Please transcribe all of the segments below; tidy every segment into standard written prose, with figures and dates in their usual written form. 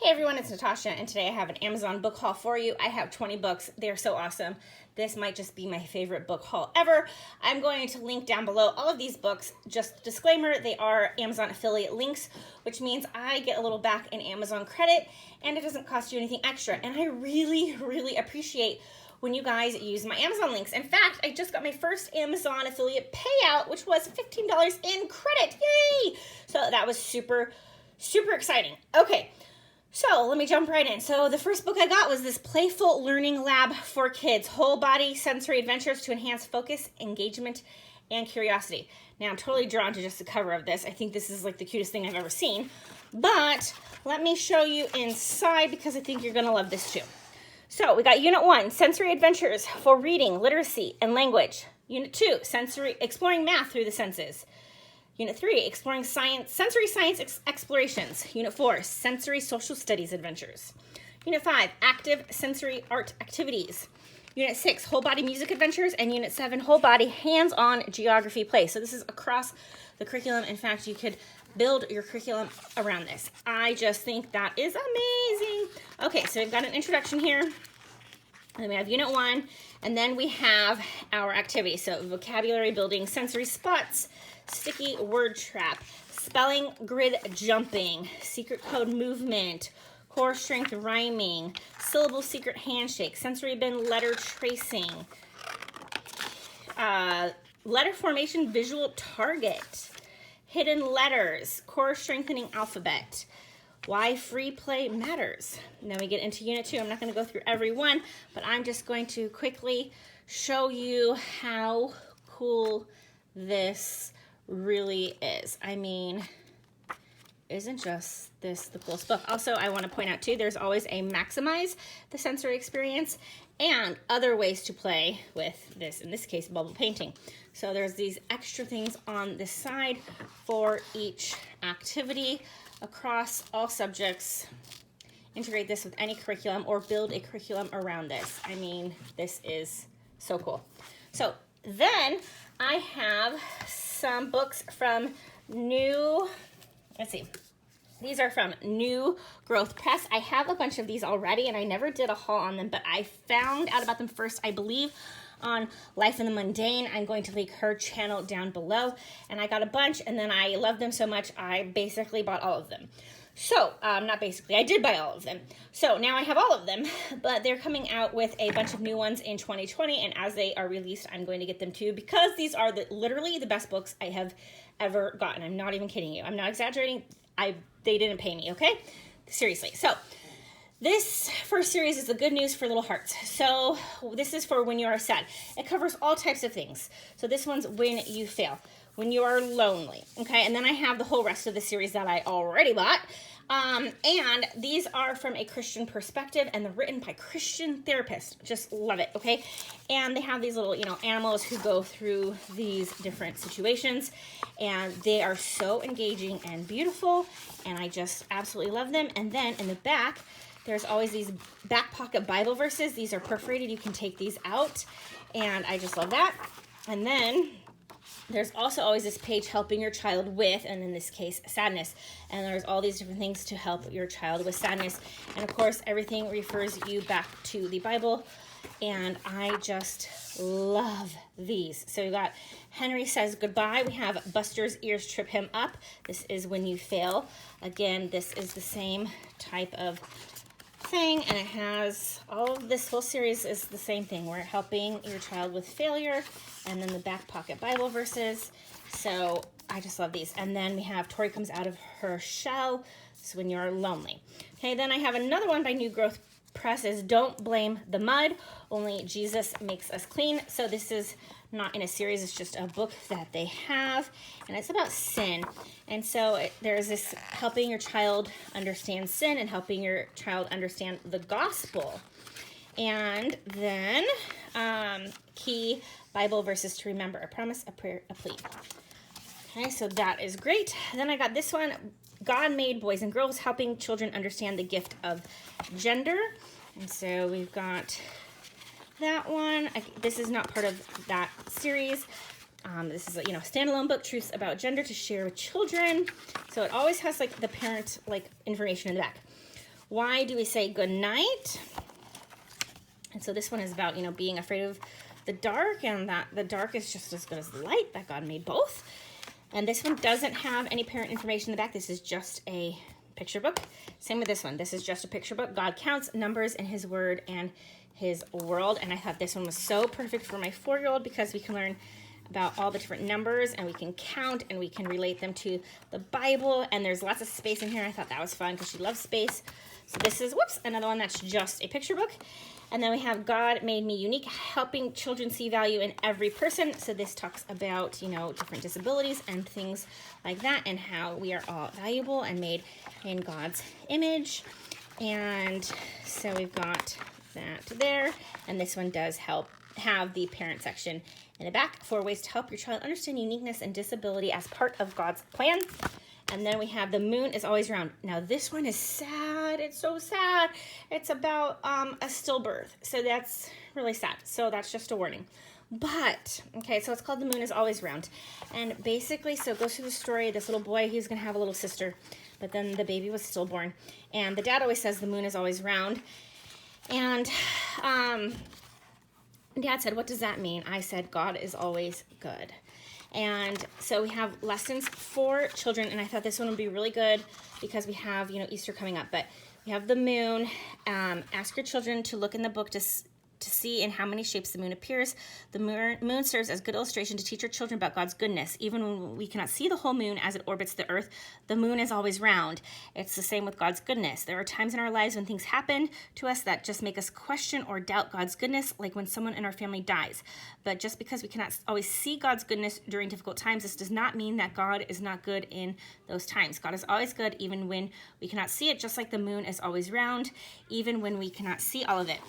Hey everyone, it's Natasha, and today I have an Amazon book haul for you. I have 20 books. They're so awesome. This might just be my favorite book haul ever. I'm going to link down below all of these books. Just disclaimer, they are Amazon affiliate links, which means I get a little back in Amazon credit, and it doesn't cost you anything extra. And I really appreciate when you guys use my Amazon links. In fact, I just got my first Amazon affiliate payout, which was $15 in credit. Yay! So that was super exciting. Okay. So let me jump right in. So the first book I got was this Playful Learning Lab for Kids, Whole Body Sensory Adventures to Enhance Focus, Engagement, and Curiosity. Now I'm totally drawn to just the cover of this. I think this is like the cutest thing I've ever seen. But let me show you inside because I think you're gonna love this too. So we got Unit 1, Sensory Adventures for Reading, Literacy, and Language. Unit 2, Exploring Math Through the Senses. Unit 3, Exploring Sensory Science Explorations. Unit 4, Sensory Social Studies Adventures. Unit 5, Active Sensory Art Activities. Unit 6, Whole Body Music Adventures. And Unit 7, Whole Body Hands-on Geography Play. So this is across the curriculum. In fact, you could build your curriculum around this. I just think that is amazing. Okay, so we've got an introduction here. And then we have Unit 1. And then we have our activity. So vocabulary building, sensory spots, sticky word trap, spelling grid jumping, secret code movement, core strength rhyming, syllable secret handshake, sensory bin letter tracing, letter formation visual target, hidden letters, core strengthening alphabet, why free play matters. And then we get into Unit 2. I'm not going to go through every one, but I'm just going to quickly show you how cool this really is. I mean, isn't just this the coolest book? Also, I want to point out too, there's always a maximize the sensory experience and other ways to play with this, in this case, bubble painting. So there's these extra things on the side for each activity across all subjects. Integrate this with any curriculum or build a curriculum around this. I mean, this is so cool. So then I have some books from let's see. These are from New Growth Press. I have a bunch of these already and I never did a haul on them, but I found out about them first, I believe, on Life in the Mundane. I'm going to link her channel down below. And I got a bunch and then I loved them so much, I basically bought all of them. So, not basically, I did buy all of them. So now I have all of them, but they're coming out with a bunch of new ones in 2020, and as they are released, I'm going to get them too, because these are literally the best books I have ever gotten. I'm not even kidding you. I'm not exaggerating. They didn't pay me, okay? Seriously. So, this first series is the Good News for Little Hearts. So, this is for when you are sad. It covers all types of things. So, this one's when you fail, when you are lonely, okay? And then I have the whole rest of the series that I already bought. And these are from a Christian perspective, and they're written by Christian therapists. Just love it, okay? And they have these little, animals who go through these different situations, and they are so engaging and beautiful, and I just absolutely love them. And then in the back, there's always these back pocket Bible verses. These are perforated. You can take these out, and I just love that. And then there's also always this page, helping your child with, and in this case, sadness. And there's all these different things to help your child with sadness. And of course, everything refers you back to the Bible. And I just love these. So we got Henry Says Goodbye. We have Buster's Ears Trip Him Up. This is when you fail. Again, this is the same type of thing, and it has this whole series is the same thing. We're helping your child with failure, and then the back pocket Bible verses. So I just love these. And then we have Tori Comes Out of Her Shell. This is when you're lonely. Okay, then I have another one by New Growth Press, is Don't Blame the Mud, Only Jesus Makes Us Clean. So this is not in a series, it's just a book that they have, and it's about sin. And so there's this helping your child understand sin and helping your child understand the gospel. And then key Bible verses to remember: a promise, a prayer, a plea. Okay, so that is great. Then I got this one, God Made Boys and Girls, Helping Children Understand the Gift of Gender. And so we've got that one. This is not part of that series. This is a standalone book, Truths About Gender to Share with Children. So it always has the parent information in the back. Why do we say good night? And so this one is about, being afraid of the dark, and that the dark is just as good as the light, that God made both. And this one doesn't have any parent information in the back. This is just a picture book. Same with this one. This is just a picture book. God counts numbers in his word and his world. And I thought this one was so perfect for my 4-year-old because we can learn about all the different numbers, and we can count, and we can relate them to the Bible. And there's lots of space in here. I thought that was fun because she loves space. So this is, another one that's just a picture book. And then we have God Made Me Unique, helping children see value in every person. So this talks about, different disabilities and things like that, and how we are all valuable and made in God's image. And so we've got that there. And this one does have the parent section in the back, 4 ways to help your child understand uniqueness and disability as part of God's plan. And then we have the moon is always round. Now this one is sad. It's so sad. It's about a stillbirth. So that's really sad. So that's just a warning. But, okay, so it's called The Moon is Always Round. And basically, so it goes through the story. This little boy, he's going to have a little sister. But then the baby was stillborn. And the dad always says the moon is always round. And Dad said, what does that mean? I said, God is always good. And so we have lessons for children, and I thought this one would be really good because we have, Easter coming up. But we have the moon. Ask your children to look in the book to see in how many shapes the moon appears. The moon serves as good illustration to teach our children about God's goodness. Even when we cannot see the whole moon as it orbits the earth, the moon is always round. It's the same with God's goodness. There are times in our lives when things happen to us that just make us question or doubt God's goodness, like when someone in our family dies. But just because we cannot always see God's goodness during difficult times, this does not mean that God is not good in those times. God is always good even when we cannot see it, just like the moon is always round, even when we cannot see all of it.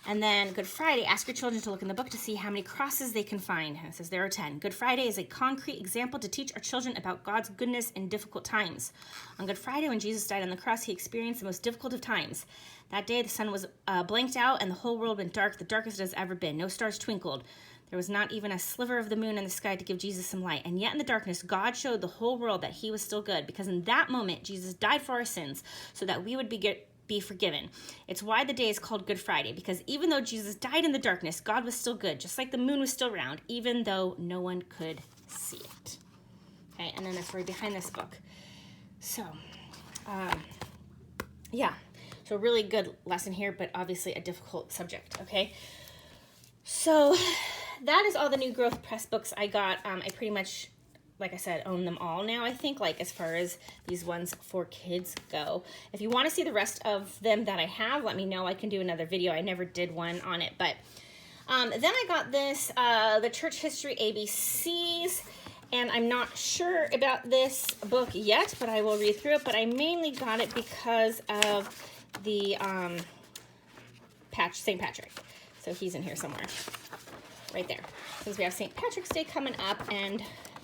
And then Good Friday, ask your children to look in the book to see how many crosses they can find. And it says there are 10. Good Friday is a concrete example to teach our children about God's goodness in difficult times. On Good Friday, when Jesus died on the cross, he experienced the most difficult of times. That day, the sun was blanked out and the whole world went dark, the darkest it has ever been. No stars twinkled. There was not even a sliver of the moon in the sky to give Jesus some light. And yet in the darkness, God showed the whole world that he was still good, because in that moment, Jesus died for our sins so that we would be forgiven. It's why the day is called Good Friday, because even though Jesus died in the darkness, God was still good, just like the moon was still round, even though no one could see it. Okay, and then the story behind this book. So, yeah, so a really good lesson here, but obviously a difficult subject, okay? So that is all the New Growth Press books I got. I pretty much, like I said, own them all now, I think, like as far as these ones for kids go. If you want to see the rest of them that I have, let me know. I can do another video. I never did one on it. But then I got this, the Church History ABCs, and I'm not sure about this book yet, but I will read through it. But I mainly got it because of the St. Patrick. So he's in here somewhere, right there. Since we have St. Patrick's Day coming up, and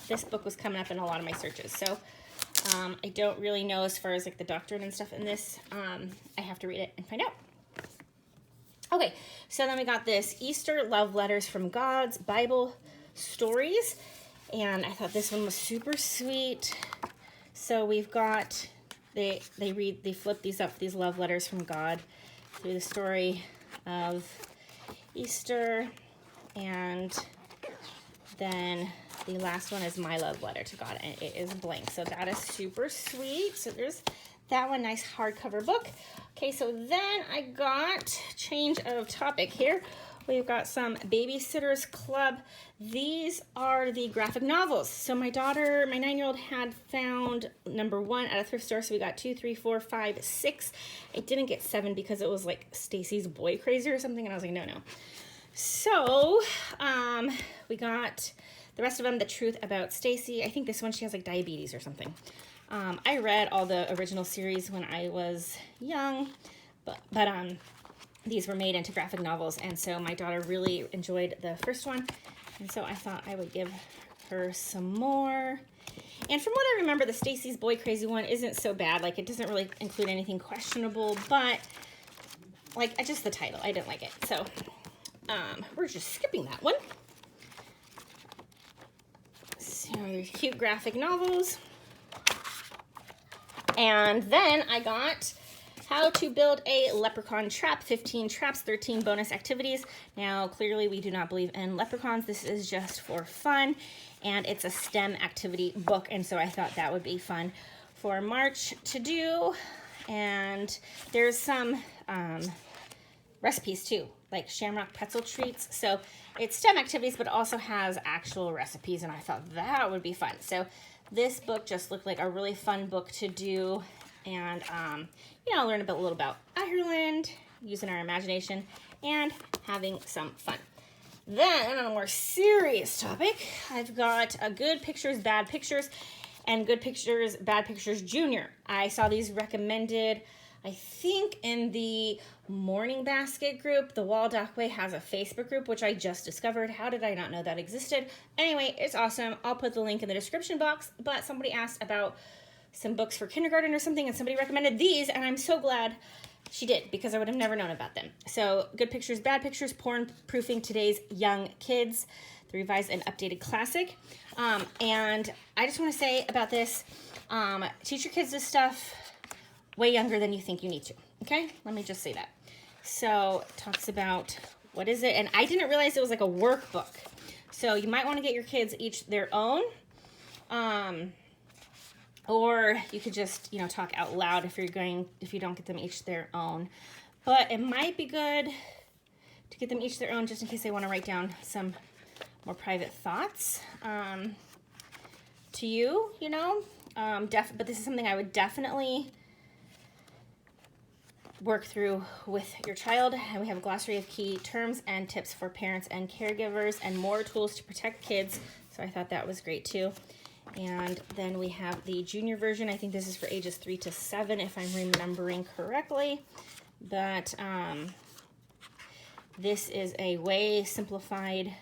this book was coming up in a lot of my searches. So I don't really know as far as like the doctrine and stuff in this. I have to read it and find out. Okay, so then we got this Easter Love Letters from God's Bible Stories. And I thought this one was super sweet. So we've got, they flip these up, these love letters from God through the story of Easter. And then the last one is my love letter to God, and it is blank. So that is super sweet. So there's that one, nice hardcover book. Okay, so then I got, change of topic here. We've got some Babysitters Club. These are the graphic novels. So my daughter, my 9-year-old, had found number 1 at a thrift store. So we got 2, 3, 4, 5, 6. I didn't get 7 because it was like Stacy's Boy Crazy or something. And I was like, no. So we got the rest of them, The Truth About Stacy. I think this one, she has like diabetes or something. I read all the original series when I was young, but these were made into graphic novels, and so my daughter really enjoyed the first one, and so I thought I would give her some more. And from what I remember, the Stacy's Boy Crazy one isn't so bad. Like, it doesn't really include anything questionable, but like, just the title, I didn't like it. So we're just skipping that one. So there's cute graphic novels. And then I got How to build a leprechaun trap, 15 traps, 13 bonus activities. Now, clearly we do not believe in leprechauns. This is just for fun, and it's a STEM activity book, and so I thought that would be fun for March to do. And there's some recipes too, like shamrock pretzel treats. So it's STEM activities, but also has actual recipes, and I thought that would be fun. So this book just looked like a really fun book to do, and you know, learn a little about Ireland, using our imagination, and having some fun. Then, on a more serious topic, I've got a Good Pictures, Bad Pictures, and Good Pictures, Bad Pictures Junior. I saw these recommended, I think, in the Morning Basket group. The Waldock Way has a Facebook group, which I just discovered. How did I not know that existed? Anyway, it's awesome. I'll put the link in the description box, but somebody asked about some books for kindergarten or something, and somebody recommended these, and I'm so glad she did, because I would have never known about them. So, Good Pictures, Bad Pictures, Porn Proofing Today's Young Kids, the revised and updated classic. And I just want to say about this, teach your kids this stuff way younger than you think you need to, okay? Let me just say that. So, it talks about, what is it? And I didn't realize it was like a workbook. So, you might want to get your kids each their own. Or you could just, you know, talk out loud if you don't get them each their own. But it might be good to get them each their own, just in case they want to write down some more private thoughts to you, you know. But this is something I would definitely work through with your child. And we have a glossary of key terms and tips for parents and caregivers, and more tools to protect kids. So I thought that was great too. And then we have the junior version. I think this is for ages 3 to 7, if I'm remembering correctly. But this is a way simplified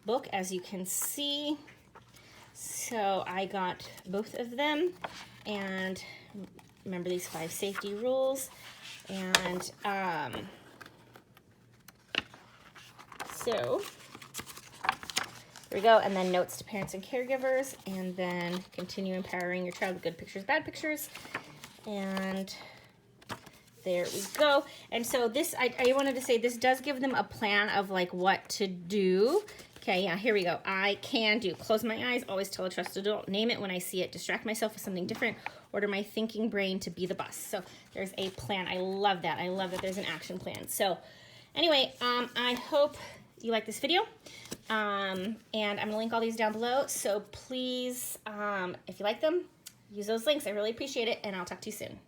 book, as you can see. So I got both of them. And remember these 5 safety rules. And so there we go, and then notes to parents and caregivers, and then continue empowering your child with good pictures, bad pictures, and there we go. And so this, I wanted to say, this does give them a plan of like what to do. Okay, yeah, here we go. I can do, close my eyes, always tell a trusted adult, name it when I see it, distract myself with something different, order my thinking brain to be the boss. So there's a plan. I love that. I love that there's an action plan. So anyway, I hope you like this video, and I'm gonna link all these down below, so please, if you like them, use those links. I really appreciate it, and I'll talk to you soon.